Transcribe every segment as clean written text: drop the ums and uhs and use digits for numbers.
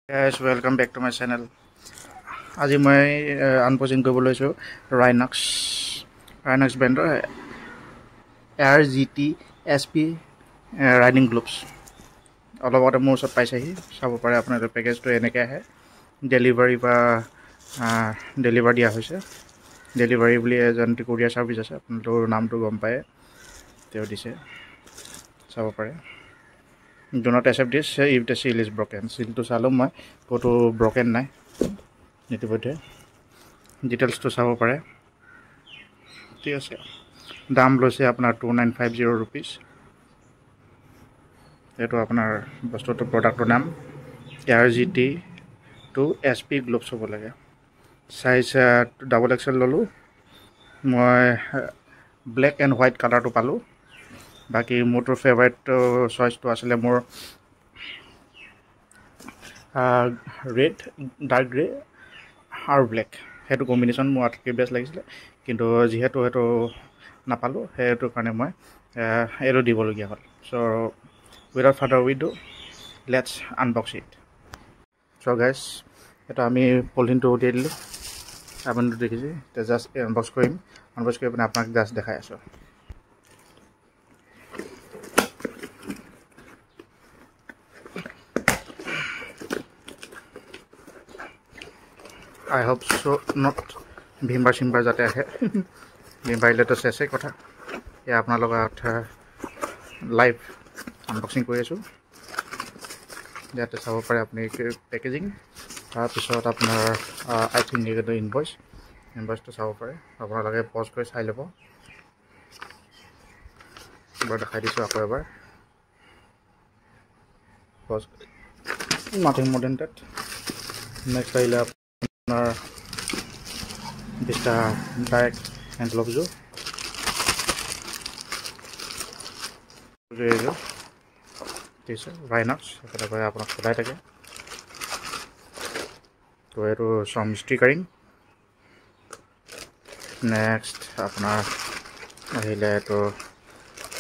Guys, welcome back to my channel. আজি মই unboxing কৰিব লৈছোঁ ৰাইনক্স ব্ৰেণ্ডৰ RGT SP ৰাইডিং গ্লোভছ। অলপ আগতে মোৰ ওচৰত পাইছেহি, চাব পাৰে আপোনালোকে। পেকেজটো এনেকৈ আহে, ডেলিভাৰী দিয়া হৈছে। ডেলিভাৰী বুলি এজন কোৰিয়াৰ ছাৰ্ভিচ আছে, আপোনালোকৰ নামটো গম পায়, তেওঁ দিছে, চাব পাৰে। Do not accept this if the seal is broken. Seal to চালোঁ মই, ক'তো ব্ৰকেন নাই ইতিমধ্যে। ডিটেইলছটো চাব পাৰে, ঠিক আছে। দাম লৈছে আপোনাৰ 2950 ৰুপিজ। এইটো আপোনাৰ বস্তুটো প্ৰডাক্টৰ নাম RGT to SP গ্লোভছ হ'ব লাগে। চাইজ XXL ল'লোঁ মই। ব্লেক এণ্ড হোৱাইট কালাৰটো পালোঁ। বাকী মোৰতো ফেভাৰিট চইচটো আছিলে মোৰ ৰেড, ডাৰ্ক গ্ৰে আৰু ব্লেক। সেইটো কম্বিনেশ্যন মোৰ আটাইতকৈ বেষ্ট লাগিছিলে, কিন্তু যিহেতু সেইটো নাপালোঁ, সেইটো কাৰণে মই এইটো দিবলগীয়া হ'ল। So' without further ado let's unbox it. So' guys, এটা আমি পলিথিনটো উলিয়াই দিলোঁ, আপুনিটো দেখিছে। এতিয়া জাষ্ট আনবক্স কৰিম। আনবক্স কৰি পিনে আপোনাক জাষ্ট দেখাই আছোঁ। I hope so not ভীমবাৰ যাতে আহে। ভীমবাৰ আহিলেতো চেছে কথা। এয়া আপোনাৰ লগত লাইভ আনবক্সিং কৰি আছোঁ। ইয়াতে চাব পাৰে আপুনি পেকেজিং। তাৰপিছত আপোনাৰ আই থিংক এইটো ইনভইচটো চাব পাৰে। আপোনালোকে পজ কৰি চাই ল'ব। এবাৰ দেখাই দিছোঁ আকৌ এবাৰ। পজ নাথিং মোৰ দেন ডেট। নেক্সট আহিলে আপোনাৰ 20টা ডাইৰেক্ট হেণ্ড গ্লোভছযোৰ ঠিক আছে। ৰাইনক্স একেবাৰে আপোনাক সদায় থাকে। তো এইটো চম ষ্টিকাৰিং। নেক্সট আপোনাৰ আহিলে এইটো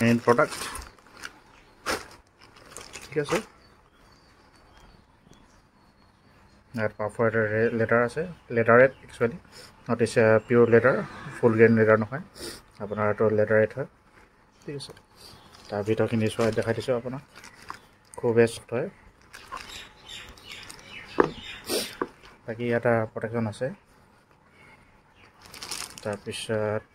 মেইন প্ৰডাক্ট, ঠিক আছে। ইয়াত পাৰফৰেট লেটাৰ আছে, লেটাৰেট actually not is pure leather, full grain leather নহয়, আপোনাৰ এইটো লেটাৰেট হয়, ঠিক আছে। তাৰ ভিতৰখিনি চোৱা দেখাই দিছোঁ আপোনাক, খুব বেষ্ট হয়। বাকী এটা প্ৰটেকশ্যন আছে। তাৰপিছত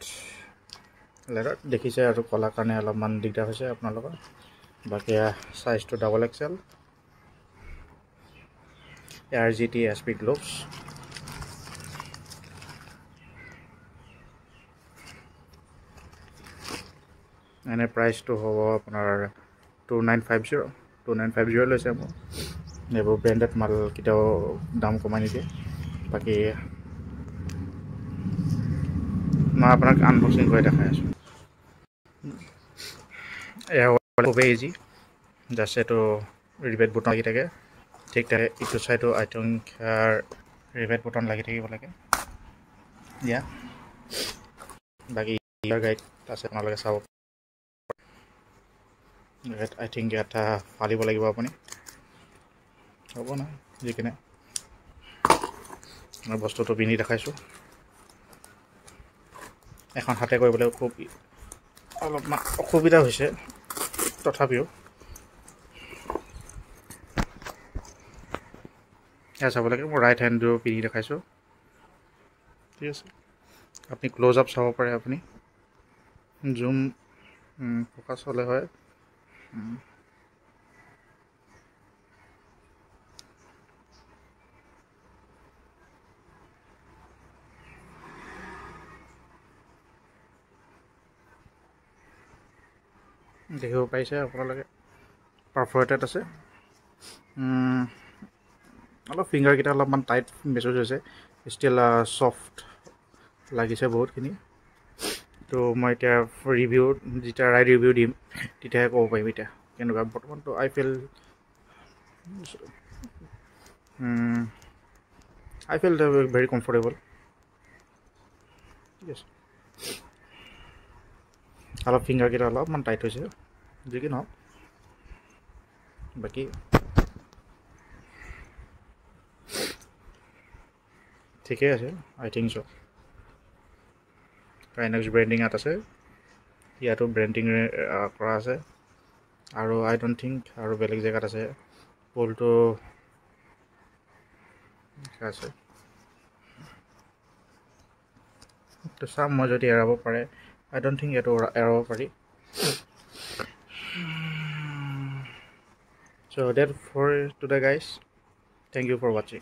লেটাৰ দেখিছে আৰু ক'লা কাৰণে অলপমান দিগদাৰ হৈছে আপোনালোকৰ। বাকী চাইজটো XXL RGT SP গ্লোভছ। এনে প্ৰাইচটো হ'ব আপোনাৰ 2950 লৈছে মোৰ। এইবোৰ ব্ৰেণ্ডেড মাল কেতিয়াও দাম কমাই নিদিয়ে। বাকী মই আপোনাক আনবক্সিং কৰি দেখাই আছোঁ। এয়া খুবেই ইজি, জাষ্ট এইটো ৰিবেট বুটান লাগি থাকে। ঠিক থাকে ইটো চাইডো আই থিংক ৰিবেট বুটান লাগি থাকিব লাগে। বাকী ইয়াৰ গাইড আছে, আপোনালোকে চাব। আই থিংক ইয়াত ফালিব লাগিব আপুনি, হ'ব নহয় যিকিনে। মই বস্তুটো পিন্ধি দেখাইছোঁ। এখন হাতে কৰিবলৈ খুব অলপমান অসুবিধা হৈছে, তথাপিও এয়া চাব লাগে। মই ৰাইট হেণ্ডটো পিন্ধি দেখাইছোঁ, ঠিক আছে। আপুনি ক্ল'জ আপ চাব পাৰে, আপুনি জুম ফ'কাছ হ'লে হয়। দেখিব পাৰিছে আপোনালোকে, পাৰফৰেটেড আছে। অলপ ফিংগাৰকেইটা অলপমান টাইট মেছেজ হৈছে, ষ্টিল ছফ্ট লাগিছে বহুতখিনি। তো মই এতিয়া যেতিয়া ৰাইড ৰিভিউ দিম তেতিয়াহে ক'ব পাৰিম এতিয়া কেনেকুৱা। বৰ্তমানতো আই ফিল ভেৰি কমফৰ্টেবল, ঠিক আছে। অলপ ফিংগাৰকেইটা অলপমান টাইট হৈছে, যি কি নহওক। বাকী ঠিকেই আছে আই থিংক চ' কাইনেক্স ব্ৰেণ্ডিং ইয়াত আছে ইয়াতো ব্ৰেণ্ডিং কৰা আছে আৰু আই ডণ্ট থিংক আৰু বেলেগ জেগাত আছে পলটো আছে তো চাম মই যদি এৰাব পাৰে আই ডণ্ট থিংক এইটো এৰাব পাৰি so' that for today guys thank you for ৱাচিং